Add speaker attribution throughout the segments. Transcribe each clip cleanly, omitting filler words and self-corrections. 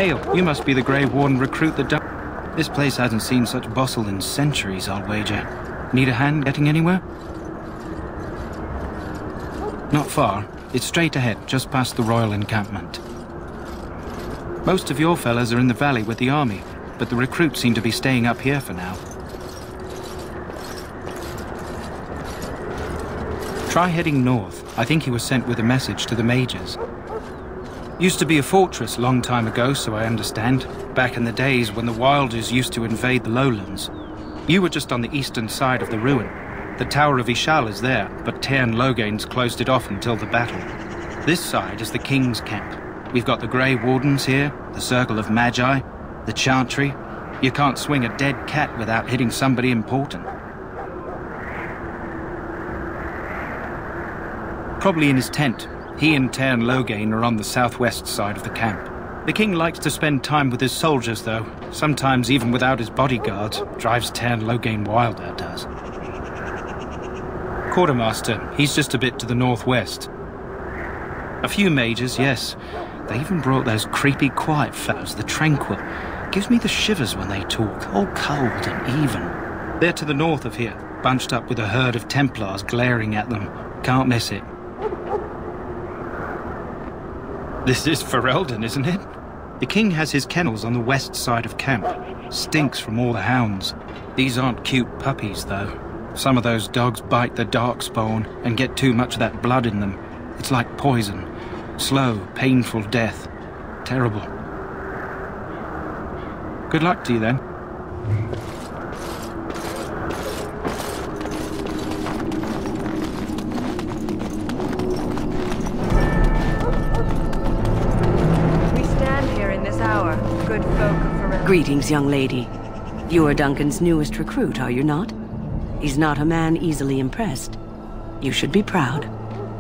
Speaker 1: Hail, you must be the Grey Warden recruit that done. This place hasn't seen such bustle in centuries, I'll wager. Need a hand getting anywhere? Not far. It's straight ahead, just past the royal encampment. Most of your fellas are in the valley with the army, but the recruits seem to be staying up here for now. Try heading north. I think he was sent with a message to the mages. Used to be a fortress long time ago, so I understand. Back in the days when the Wilders used to invade the lowlands. You were just on the eastern side of the ruin. The Tower of Ishal is there, but Tairn Logain's closed it off until the battle. This side is the King's camp. We've got the Grey Wardens here, the Circle of Magi, the Chantry. You can't swing a dead cat without hitting somebody important. Probably in his tent. He and Tairn Logain are on the southwest side of the camp. The king likes to spend time with his soldiers, though. Sometimes even without his bodyguards. Drives Tairn Logain wild, that does. Quartermaster, he's just a bit to the northwest. A few mages, yes. They even brought those creepy quiet fellows, the Tranquil. Gives me the shivers when they talk, all cold and even. They're to the north of here, bunched up with a herd of Templars glaring at them. Can't miss it. This is Ferelden, isn't it? The king has his kennels on the west side of camp. Stinks from all the hounds. These aren't cute puppies, though. Some of those dogs bite the darkspawn and get too much of that blood in them. It's like poison. Slow, painful death. Terrible. Good luck to you, then.
Speaker 2: Greetings, young lady. You are Duncan's newest recruit, are you not? He's not a man easily impressed. You should be proud.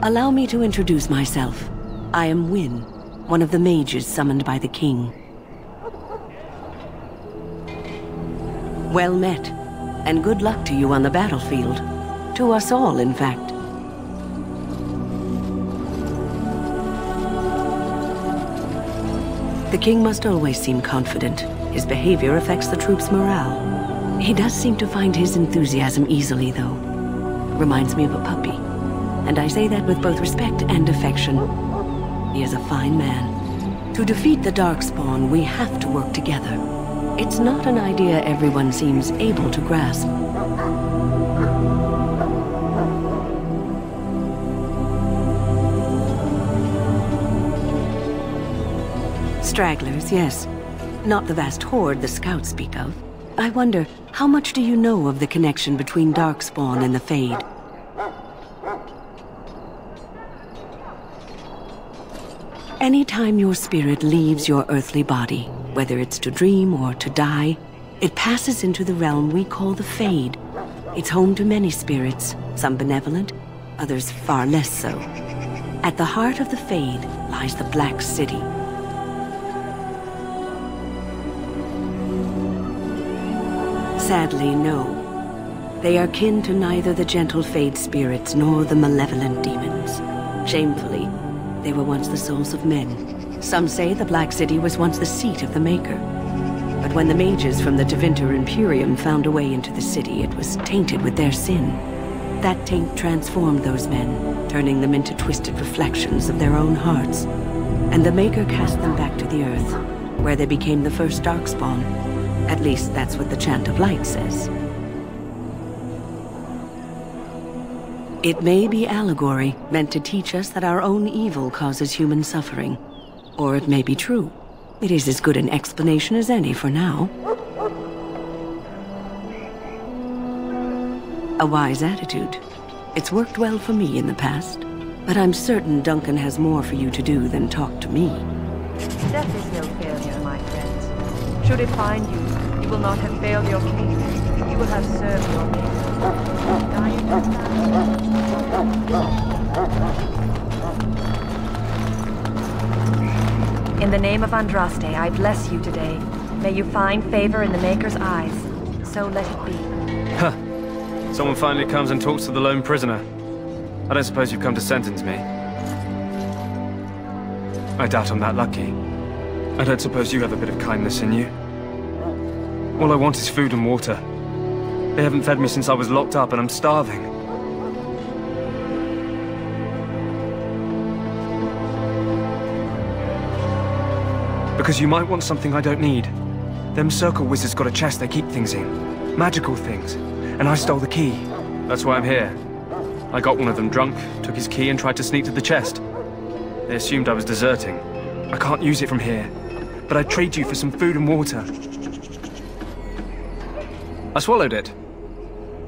Speaker 2: Allow me to introduce myself. I am Wynne, one of the mages summoned by the king. Well met, and good luck to you on the battlefield. To us all, in fact. The king must always seem confident. His behavior affects the troops' morale. He does seem to find his enthusiasm easily, though. Reminds me of a puppy. And I say that with both respect and affection. He is a fine man. To defeat the Darkspawn, we have to work together. It's not an idea everyone seems able to grasp. Stragglers, yes. Not the vast horde the scouts speak of. I wonder, how much do you know of the connection between Darkspawn and the Fade? Anytime your spirit leaves your earthly body, whether it's to dream or to die, it passes into the realm we call the Fade. It's home to many spirits, some benevolent, others far less so. At the heart of the Fade lies the Black City. Sadly, no. They are kin to neither the gentle Fade spirits nor the malevolent demons. Shamefully, they were once the souls of men. Some say the Black City was once the seat of the Maker. But when the mages from the Tevinter Imperium found a way into the city, it was tainted with their sin. That taint transformed those men, turning them into twisted reflections of their own hearts. And the Maker cast them back to the Earth, where they became the first Darkspawn. At least that's what the Chant of Light says. It may be allegory, meant to teach us that our own evil causes human suffering. Or it may be true. It is as good an explanation as any for now. A wise attitude. It's worked well for me in the past. But I'm certain Duncan has more for you to do than talk to me.
Speaker 3: Death is no failure, my friends. Should it find you, you will not have failed your king. You will have served your king. In the name of Andraste, I bless you today. May you find favor in the Maker's eyes. So let it be.
Speaker 4: Huh. Someone finally comes and talks to the lone prisoner. I don't suppose you've come to sentence me. I doubt I'm that lucky. I don't suppose you have a bit of kindness in you. All I want is food and water. They haven't fed me since I was locked up and I'm starving. Because you might want something I don't need. Them circle wizards got a chest they keep things in. Magical things. And I stole the key. That's why I'm here. I got one of them drunk, took his key and tried to sneak to the chest. They assumed I was deserting. I can't use it from here. But I'd trade you for some food and water. I swallowed it.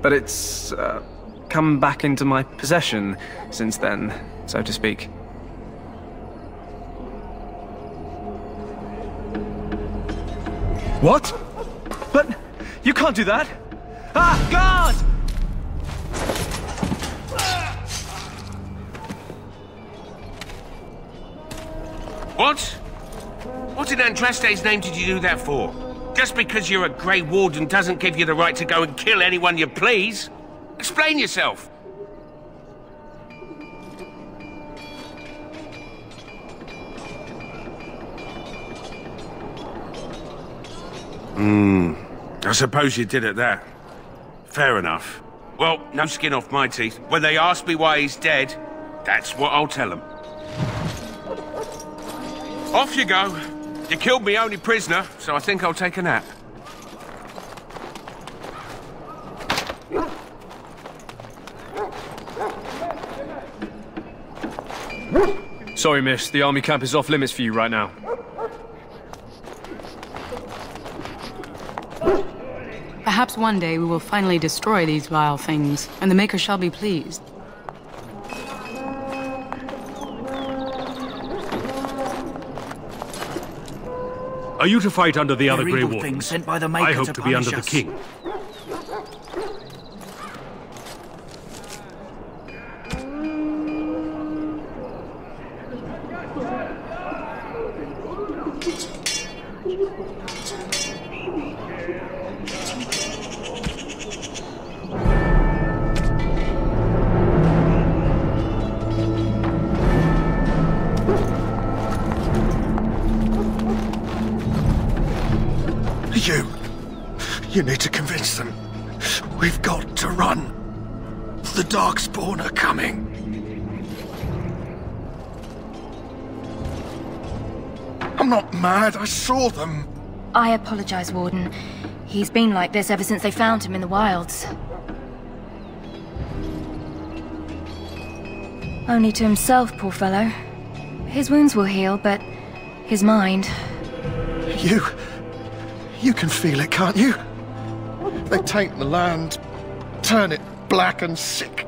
Speaker 4: But it's, come back into my possession since then, so to speak. What? But you can't do that! Ah, guard!
Speaker 5: What? What in Andraste's name did you do that for? Just because you're a Grey Warden doesn't give you the right to go and kill anyone you please. Explain yourself. I suppose you did it that. Fair enough. Well, no skin off my teeth. When they ask me why he's dead, that's what I'll tell them. Off you go. You killed me only prisoner, so I think I'll take a nap.
Speaker 4: Sorry, miss. The army camp is off limits for you right now.
Speaker 6: Perhaps one day we will finally destroy these vile things, and the Maker shall be pleased.
Speaker 7: Are you to fight under the other Grey Wardens?
Speaker 1: Things sent by the Maker
Speaker 7: I hope to be under the King.
Speaker 8: You need to convince them. We've got to run. The Darkspawn are coming. I'm not mad, I saw them.
Speaker 9: I apologize, Warden. He's been like this ever since they found him in the wilds. Only to himself, poor fellow. His wounds will heal, but his mind...
Speaker 8: You can feel it, can't you? They taint the land, turn it black and sick.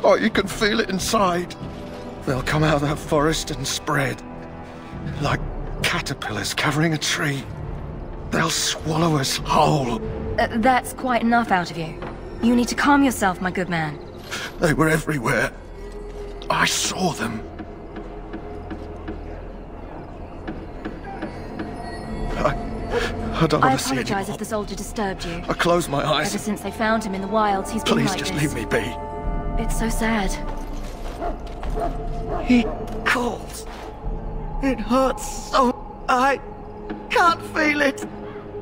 Speaker 8: Oh, you can feel it inside. They'll come out of that forest and spread. Like caterpillars covering a tree. They'll swallow us whole.
Speaker 9: That's quite enough out of you. You need to calm yourself, my good man.
Speaker 8: They were everywhere. I saw them. I don't want to see anymore.
Speaker 9: I apologize if the soldier disturbed you.
Speaker 8: I close my eyes.
Speaker 9: Ever since they found him in the wilds, he's been like this.
Speaker 8: Please just leave me be.
Speaker 9: It's so sad.
Speaker 8: He calls. It hurts so... I can't feel it.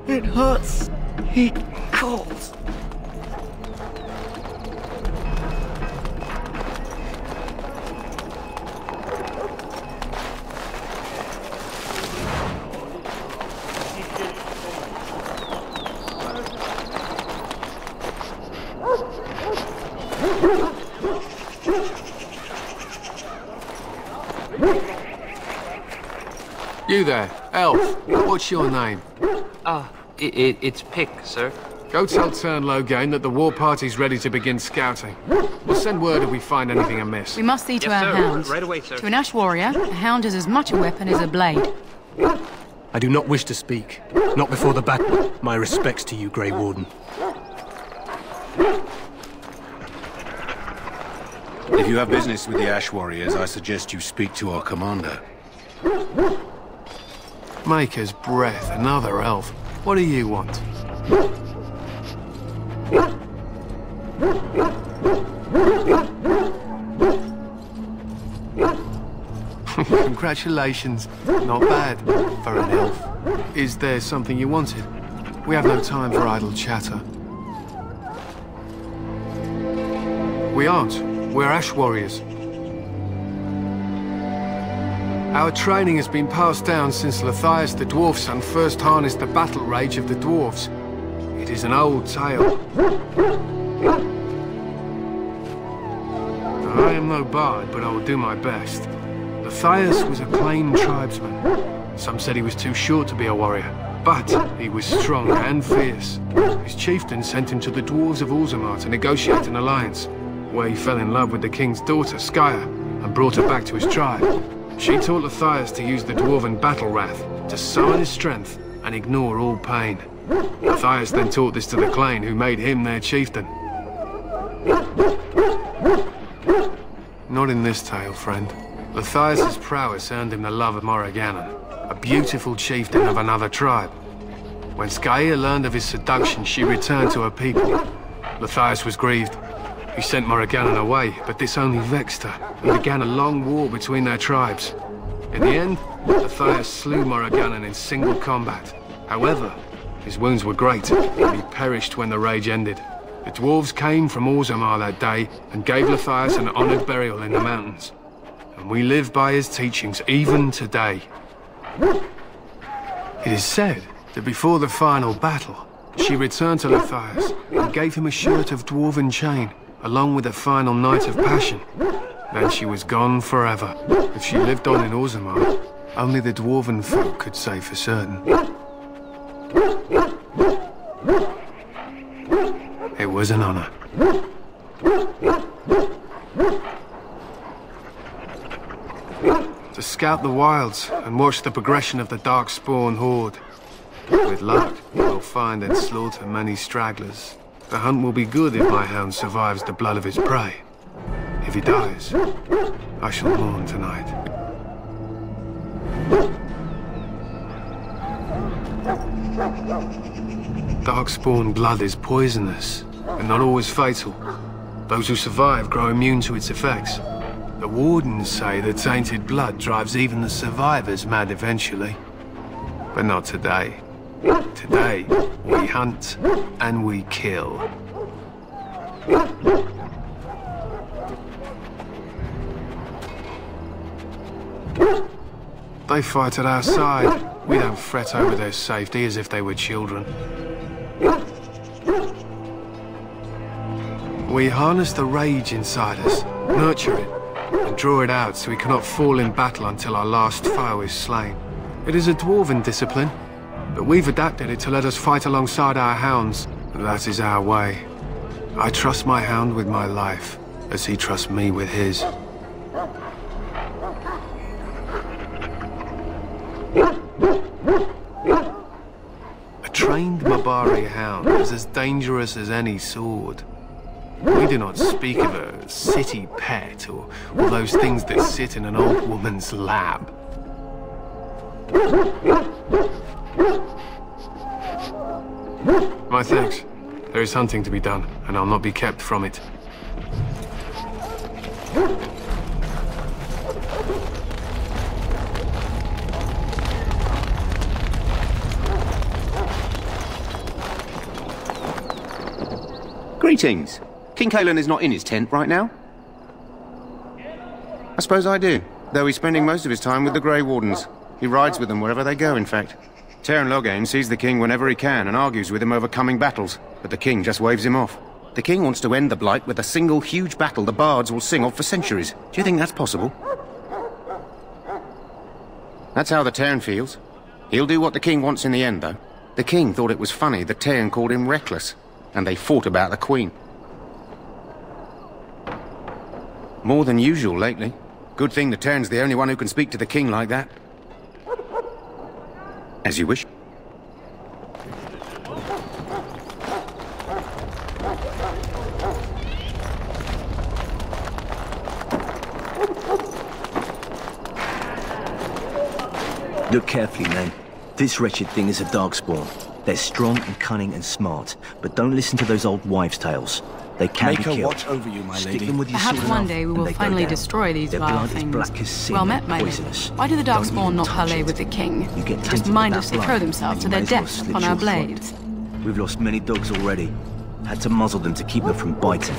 Speaker 8: It hurts. He calls.
Speaker 10: You there, elf. What's your name?
Speaker 11: It's Pick, sir.
Speaker 10: Go tell Turnlow-Gain that the war party's ready to begin scouting. We'll send word if we find anything amiss.
Speaker 6: We must see to our hounds.
Speaker 11: Right away, sir.
Speaker 6: To an Ash warrior, a hound is as much a weapon as a blade.
Speaker 7: I do not wish to speak. Not before the battle. My respects to you, Grey Warden.
Speaker 12: If you have business with the Ash Warriors, I suggest you speak to our commander.
Speaker 10: Maker's breath, another elf. What do you want? Congratulations. Not bad for an elf. Is there something you wanted? We have no time for idle chatter. We aren't. We're Ash Warriors. Our training has been passed down since Lathias the Dwarf Son first harnessed the battle rage of the dwarves. It is an old tale. I am no bard, but I will do my best. Lathias was a claimed tribesman. Some said he was too short to be a warrior, but he was strong and fierce. His chieftain sent him to the dwarves of Orzammar to negotiate an alliance, where he fell in love with the king's daughter, Skya, and brought her back to his tribe. She taught Lathias to use the dwarven battle wrath to summon his strength and ignore all pain. Lathias then taught this to the Clane, who made him their chieftain. Not in this tale, friend. Lathias' prowess earned him the love of Morrigannon, a beautiful chieftain of another tribe. When Skya learned of his seduction, she returned to her people. Lathias was grieved. He sent Morrigannon away, but this only vexed her, and began a long war between their tribes. In the end, Lathias slew Morrigannon in single combat. However, his wounds were great, and he perished when the rage ended. The dwarves came from Orzammar that day, and gave Lathias an honoured burial in the mountains. And we live by his teachings even today. It is said that before the final battle, she returned to Lathias and gave him a shirt of dwarven chain, along with a final night of passion. Then she was gone forever. If she lived on in Orzammar, only the dwarven folk could say for certain. It was an honor. To scout the wilds and watch the progression of the Darkspawn horde. With luck, we'll find and slaughter many stragglers. The hunt will be good if my hound survives the blood of his prey. If he dies, I shall mourn tonight. Darkspawn blood is poisonous, and not always fatal. Those who survive grow immune to its effects. The wardens say that tainted blood drives even the survivors mad eventually. But not today. Today, we hunt and we kill. They fight at our side. We don't fret over their safety as if they were children. We harness the rage inside us, nurture it, and draw it out so we cannot fall in battle until our last foe is slain. It is a dwarven discipline, but we've adapted it to let us fight alongside our hounds. That is our way. I trust my hound with my life, as he trusts me with his. A trained Mabari hound is as dangerous as any sword. We do not speak of a city pet or those things that sit in an old woman's lap. My thanks. There is hunting to be done, and I'll not be kept from it.
Speaker 12: Greetings. King Cailan is not in his tent right now? I suppose I do, though he's spending most of his time with the Grey Wardens. He rides with them wherever they go, in fact. Teyrn Loghain sees the king whenever he can and argues with him over coming battles, but the king just waves him off. The king wants to end the Blight with a single huge battle the bards will sing of for centuries. Do you think that's possible? That's how the Teyrn feels. He'll do what the king wants in the end, though. The king thought it was funny that Teyrn called him reckless, and they fought about the queen. More than usual lately. Good thing the Teyrn's the only one who can speak to the king like that. As you wish.
Speaker 13: Look carefully, man. This wretched thing is a Darkspawn. They're strong and cunning and smart, but don't listen to those old wives' tales. They can
Speaker 14: Make
Speaker 13: be
Speaker 14: her
Speaker 13: killed.
Speaker 14: watch over you, my
Speaker 13: Stick
Speaker 14: lady.
Speaker 13: them with your
Speaker 6: Perhaps
Speaker 13: sword
Speaker 6: one
Speaker 13: enough,
Speaker 6: day we
Speaker 13: and
Speaker 6: will
Speaker 13: they go
Speaker 6: finally
Speaker 13: down.
Speaker 6: destroy these
Speaker 13: Their
Speaker 6: vile
Speaker 13: blood is
Speaker 6: things.
Speaker 13: black as sin
Speaker 6: Well
Speaker 13: and
Speaker 6: met, my lady.
Speaker 13: poisonous.
Speaker 6: Why do the
Speaker 13: Don't
Speaker 6: Darkspawn
Speaker 13: even
Speaker 6: not
Speaker 13: touch
Speaker 6: parley
Speaker 13: it.
Speaker 6: with the king?
Speaker 13: You get
Speaker 6: Just
Speaker 13: tainted with
Speaker 6: mindlessly
Speaker 13: that
Speaker 6: throw
Speaker 13: blood,
Speaker 6: themselves to
Speaker 13: and
Speaker 6: their
Speaker 13: you may as well
Speaker 6: death
Speaker 13: slit
Speaker 6: on
Speaker 13: your
Speaker 6: our
Speaker 13: throat.
Speaker 6: blades.
Speaker 13: We've lost many dogs already. Had to muzzle them to keep them from biting.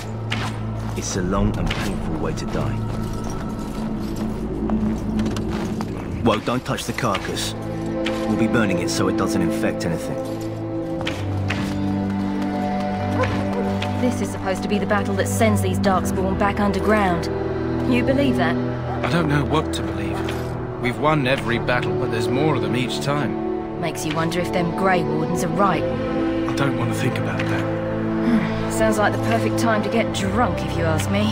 Speaker 13: It's a long and painful way to die. Whoa, don't touch the carcass. We'll be burning it so it doesn't infect anything.
Speaker 9: This is supposed to be the battle that sends these Darkspawn back underground. You believe that?
Speaker 1: I don't know what to believe. We've won every battle, but there's more of them each time.
Speaker 9: Makes you wonder if them Grey Wardens are right.
Speaker 1: I don't want to think about that.
Speaker 9: Sounds like the perfect time to get drunk, if you ask me.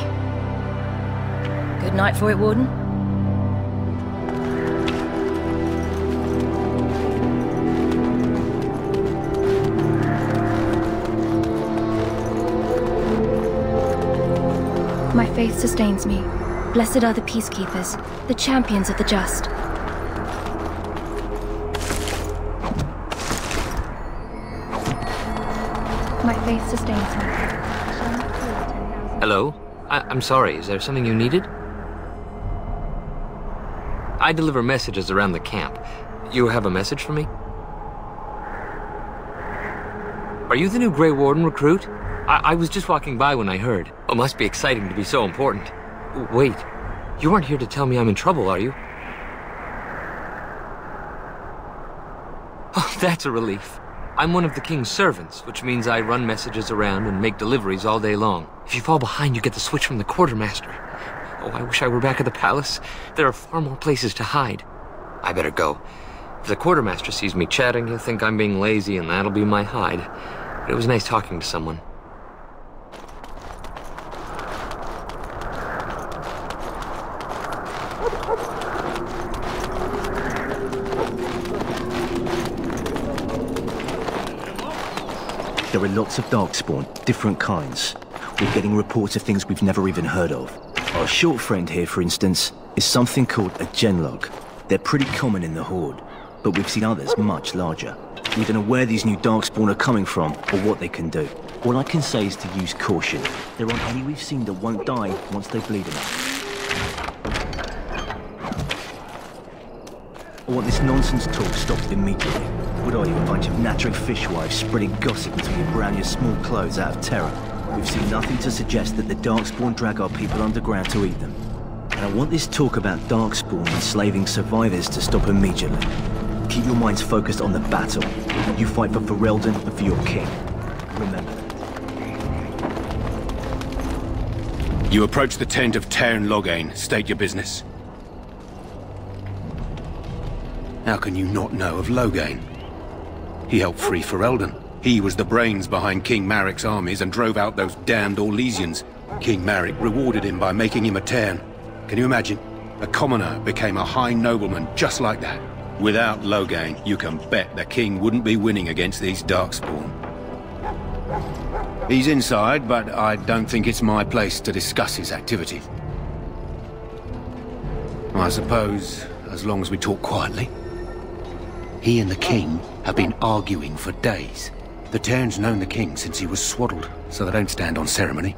Speaker 9: Good night for it, Warden. My faith sustains me. Blessed are the peacekeepers, the champions of the just. My faith sustains me.
Speaker 11: Hello? I'm sorry, is there something you needed? I deliver messages around the camp. You have a message for me? Are you the new Grey Warden recruit? I was just walking by when I heard. It must be exciting to be so important. Wait, you aren't here to tell me I'm in trouble, are you? Oh, that's a relief. I'm one of the king's servants, which means I run messages around and make deliveries all day long. If you fall behind, you get the switch from the quartermaster. Oh, I wish I were back at the palace. There are far more places to hide. I better go. If the quartermaster sees me chatting, he'll think I'm being lazy, and that'll be my hide. But it was nice talking to someone.
Speaker 13: There are lots of Darkspawn, different kinds. We're getting reports of things we've never even heard of. Our short friend here, for instance, is something called a genlog. They're pretty common in the Horde, but we've seen others much larger. We don't know where these new Darkspawn are coming from, or what they can do. All I can say is to use caution. There aren't any we've seen that won't die once they bleed enough. I want this nonsense talk stopped immediately. What are you, a bunch of nattering fishwives spreading gossip until you brown your small clothes out of terror? We've seen nothing to suggest that the Darkspawn drag our people underground to eat them. And I want this talk about Darkspawn enslaving survivors to stop immediately. Keep your minds focused on the battle. You fight for Ferelden and for your king. Remember that.
Speaker 12: You approach the tent of Tairn Loghain. State your business. How can you not know of Loghain? He helped free Ferelden. He was the brains behind King Maric's armies and drove out those damned Orlesians. King Maric rewarded him by making him a Tairn. Can you imagine? A commoner became a high nobleman just like that. Without Loghain, you can bet the king wouldn't be winning against these Darkspawn. He's inside, but I don't think it's my place to discuss his activity. I suppose, as long as we talk quietly. He and the king have been arguing for days. The Tairn's known the king since he was swaddled, so they don't stand on ceremony.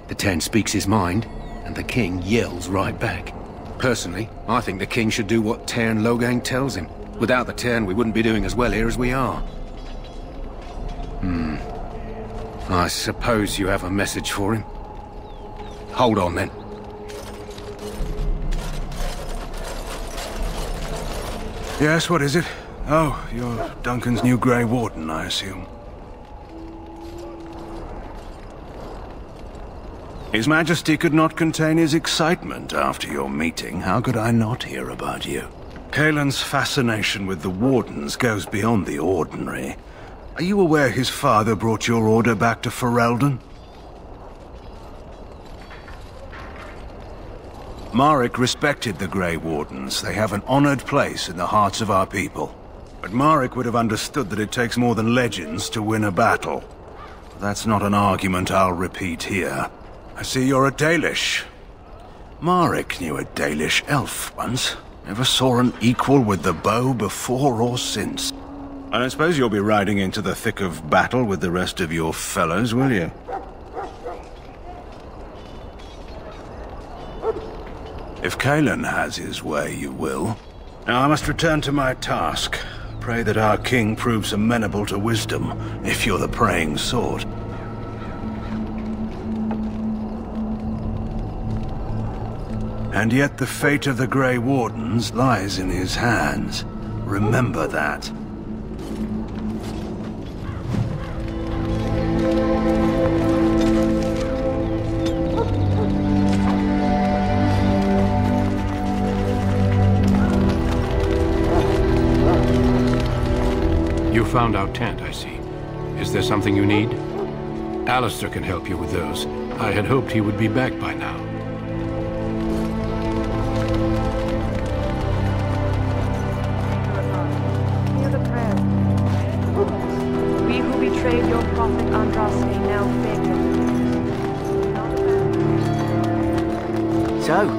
Speaker 12: The Tairn speaks his mind, and the king yells right back. Personally, I think the king should do what Tairn Loghain tells him. Without the Tairn, we wouldn't be doing as well here as we are. I suppose you have a message for him. Hold on, then.
Speaker 15: Yes, what is it? Oh, you're Duncan's new Grey Warden, I assume. His Majesty could not contain his excitement after your meeting. How could I not hear about you? Kaelin's fascination with the Wardens goes beyond the ordinary. Are you aware his father brought your order back to Ferelden? Maric respected the Grey Wardens. They have an honored place in the hearts of our people. But Maric would have understood that it takes more than legends to win a battle. That's not an argument I'll repeat here. I see you're a Dalish. Maric knew a Dalish elf once. Never saw an equal with the bow before or since. I don't suppose you'll be riding into the thick of battle with the rest of your fellows, will you? If Kalen has his way, you will. Now I must return to my task. Pray that our king proves amenable to wisdom, if you're the praying sort. And yet the fate of the Grey Wardens lies in his hands. Remember that.
Speaker 14: You found our tent, I see. Is there something you need? Alistair can help you with those. I had hoped he would be back by now.
Speaker 3: Hear the prayer. We who betrayed your prophet Andraste now beg you.
Speaker 16: So,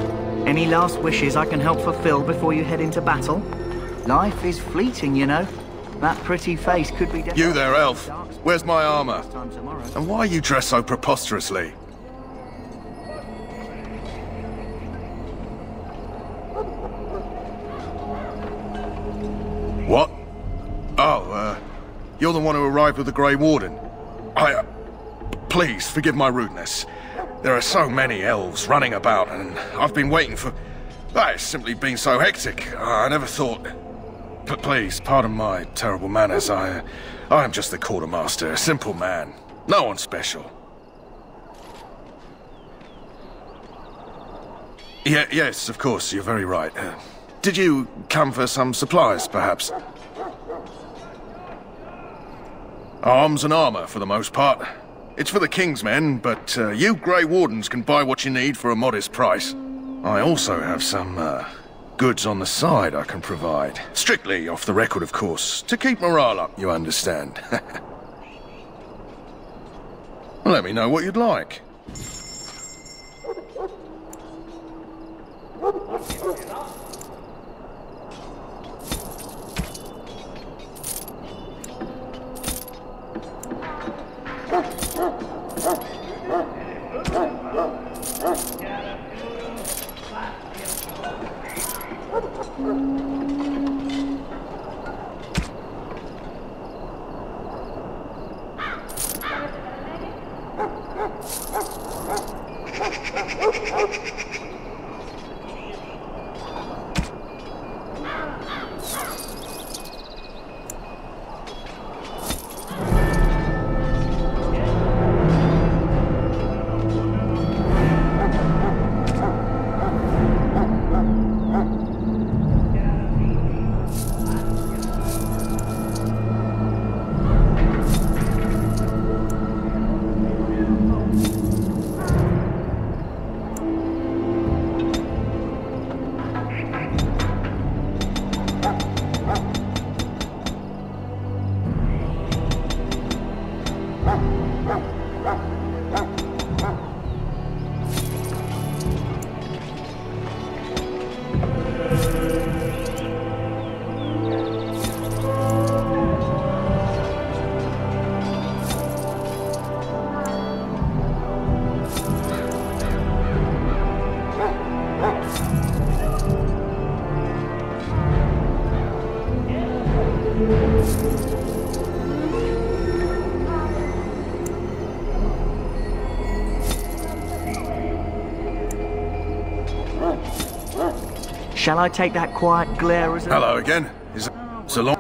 Speaker 16: any last wishes I can help fulfill before you head into battle? Life is fleeting, you know. That pretty face could be...
Speaker 8: You there, elf. Where's my armor? And why are you dressed so preposterously? What? Oh, you're the one who arrived with the Grey Warden. Please, forgive my rudeness. There are so many elves running about, and I've been waiting for... It's simply been so hectic. I never thought... But please, pardon my terrible manners. I am just the quartermaster, a simple man. No one special. Yes, of course, you're very right. Did you come for some supplies, perhaps? Arms and armor, for the most part. It's for the King's men, but you Grey Wardens can buy what you need for a modest price. I also have some, goods on the side I can provide. Strictly off the record, of course. To keep morale up, you understand. Let me know what you'd like.
Speaker 16: Shall I take that quiet glare as a...
Speaker 8: Hello again. Is it so long?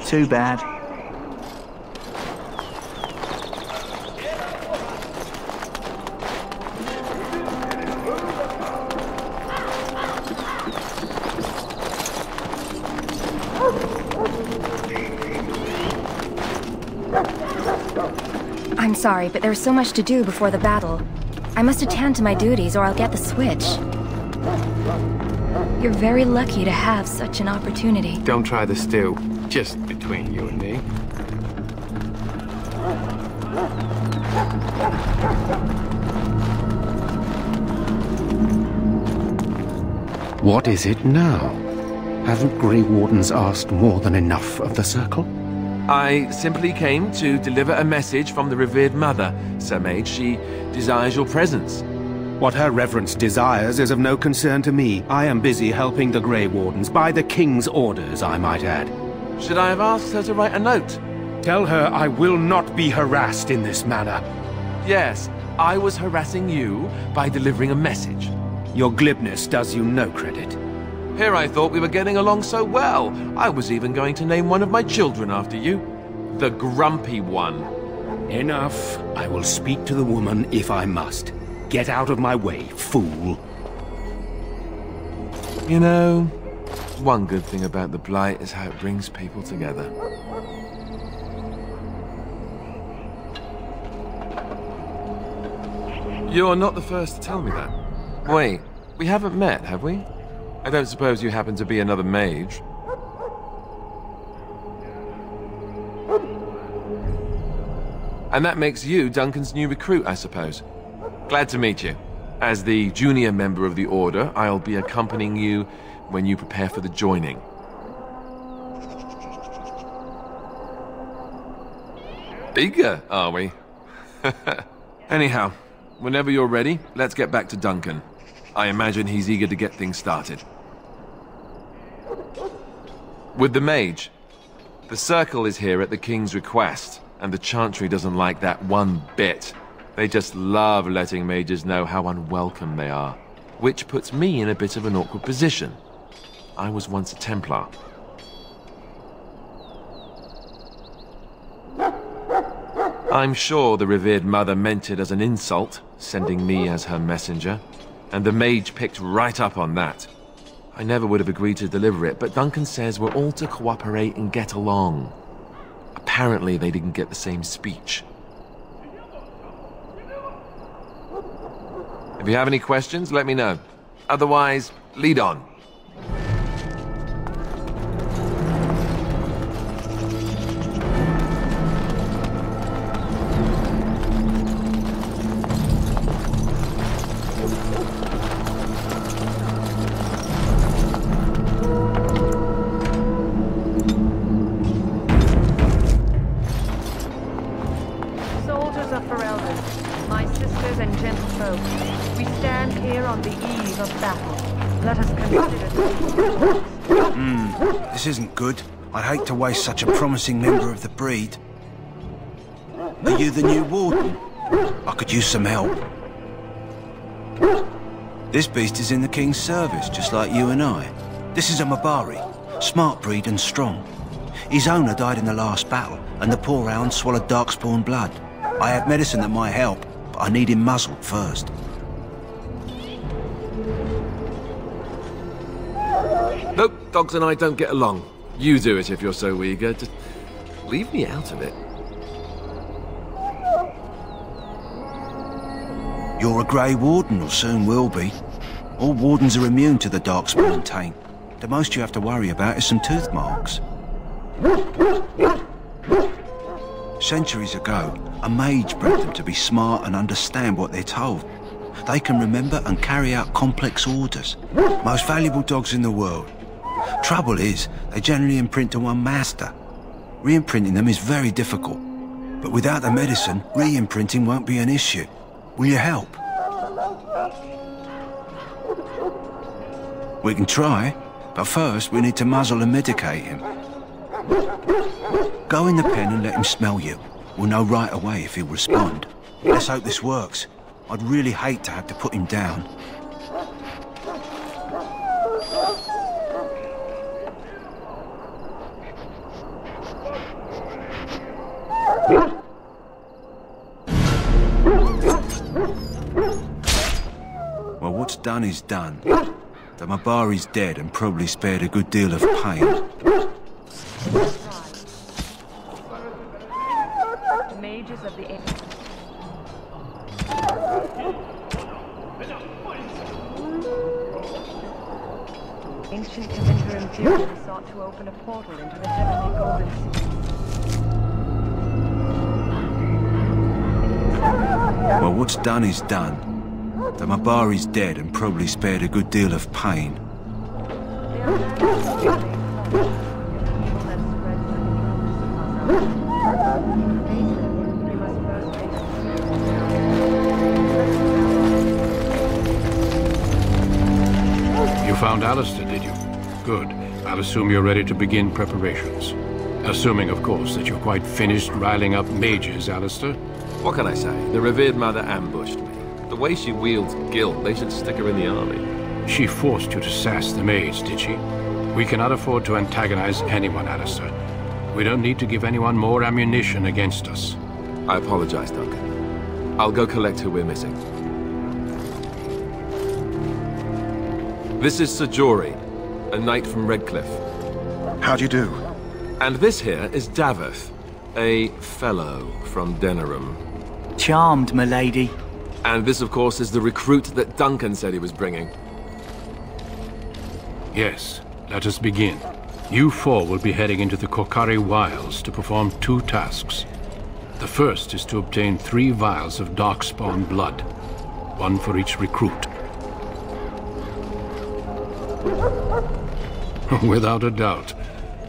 Speaker 16: Too bad.
Speaker 9: I'm sorry, but there's so much to do before the battle. I must attend to my duties or I'll get the switch. You're very lucky to have such an opportunity.
Speaker 10: Don't try the stew. Just between you and me.
Speaker 14: What is it now? Haven't Grey Wardens asked more than enough of the Circle?
Speaker 17: I simply came to deliver a message from the revered mother, Sir Mage. She desires your presence.
Speaker 12: What her reverence desires is of no concern to me. I am busy helping the Grey Wardens, by the King's orders, I might add.
Speaker 17: Should I have asked her to write a note?
Speaker 12: Tell her I will not be harassed in this manner.
Speaker 17: Yes, I was harassing you by delivering a message.
Speaker 12: Your glibness does you no credit.
Speaker 17: Here I thought we were getting along so well. I was even going to name one of my children after you. The Grumpy One.
Speaker 12: Enough. I will speak to the woman if I must. Get out of my way, fool.
Speaker 17: You know, one good thing about the Blight is how it brings people together. You're not the first to tell me that. Wait, we haven't met, have we? I don't suppose you happen to be another mage. And that makes you Duncan's new recruit, I suppose. Glad to meet you. As the junior member of the Order, I'll be accompanying you when you prepare for the joining. Eager, are we? Anyhow, whenever you're ready, let's get back to Duncan. I imagine he's eager to get things started. With the mage, the Circle is here at the King's request, and the Chantry doesn't like that one bit. They just love letting mages know how unwelcome they are, which puts me in a bit of an awkward position. I was once a Templar. I'm sure the revered mother meant it as an insult, sending me as her messenger, and the mage picked right up on that. I never would have agreed to deliver it, but Duncan says we're all to cooperate and get along. Apparently they didn't get the same speech. If you have any questions, let me know. Otherwise, lead on.
Speaker 15: This isn't good. I'd hate to waste such a promising member of the breed. Are you the new warden? I could use some help. This beast is in the King's service, just like you and I. This is a Mabari, smart breed and strong. His owner died in the last battle, and the poor hound swallowed darkspawn blood. I have medicine that might help, but I need him muzzled first.
Speaker 17: Nope, dogs and I don't get along. You do it if you're so eager. Just leave me out of it.
Speaker 15: You're a Grey Warden, or soon will be. All Wardens are immune to the darkspawn taint. The most you have to worry about is some tooth marks. Centuries ago, a mage bred them to be smart and understand what they're told. They can remember and carry out complex orders. Most valuable dogs in the world. Trouble is, they generally imprint to one master. Re-imprinting them is very difficult. But without the medicine, re-imprinting won't be an issue. Will you help? We can try, but first we need to muzzle and medicate him. Go in the pen and let him smell you. We'll know right away if he'll respond. Let's hope this works. I'd really hate to have to put him down. Well, what's done is done. The Mabari's dead and probably spared a good deal of pain.
Speaker 3: The mages of the Ancient Kavinter Imperium sought to open a portal into the heavenly golden city.
Speaker 15: Well, what's done is done. The Mabari's dead and probably spared a good deal of pain.
Speaker 14: You found Alistair, did you? Good. I'll assume you're ready to begin preparations. Assuming, of course, that you're quite finished riling up mages, Alistair.
Speaker 17: What can I say? The revered mother ambushed me. The way she wields guilt, they should stick her in the army.
Speaker 14: She forced you to sass the mage, did she? We cannot afford to antagonize anyone, Alistair. We don't need to give anyone more ammunition against us.
Speaker 17: I apologize, Duncan. I'll go collect who we're missing. This is Sir Jory, a knight from Redcliffe.
Speaker 8: How do you do?
Speaker 17: And this here is Daveth, a fellow from Denerim.
Speaker 16: Charmed, m'lady.
Speaker 17: And this, of course, is the recruit that Duncan said he was bringing.
Speaker 14: Yes, let us begin. You four will be heading into the Korcari Wilds to perform 2 tasks. The first is to obtain 3 vials of Darkspawn blood, 1 for each recruit. Without a doubt,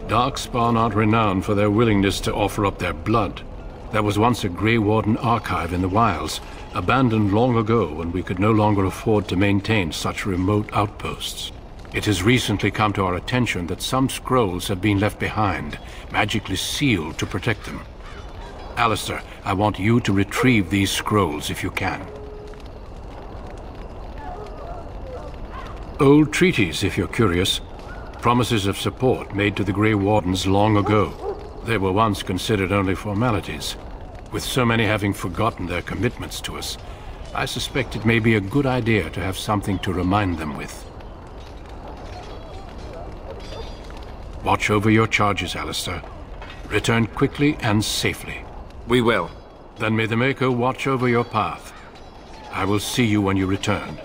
Speaker 14: Darkspawn aren't renowned for their willingness to offer up their blood. There was once a Grey Warden archive in the wilds, abandoned long ago when we could no longer afford to maintain such remote outposts. It has recently come to our attention that some scrolls have been left behind, magically sealed to protect them. Alistair, I want you to retrieve these scrolls if you can. Old treaties, if you're curious. Promises of support made to the Grey Wardens long ago. They were once considered only formalities. With so many having forgotten their commitments to us, I suspect it may be a good idea to have something to remind them with. Watch over your charges, Alistair. Return quickly and safely.
Speaker 17: We will.
Speaker 14: Then may the Maker watch over your path. I will see you when you return.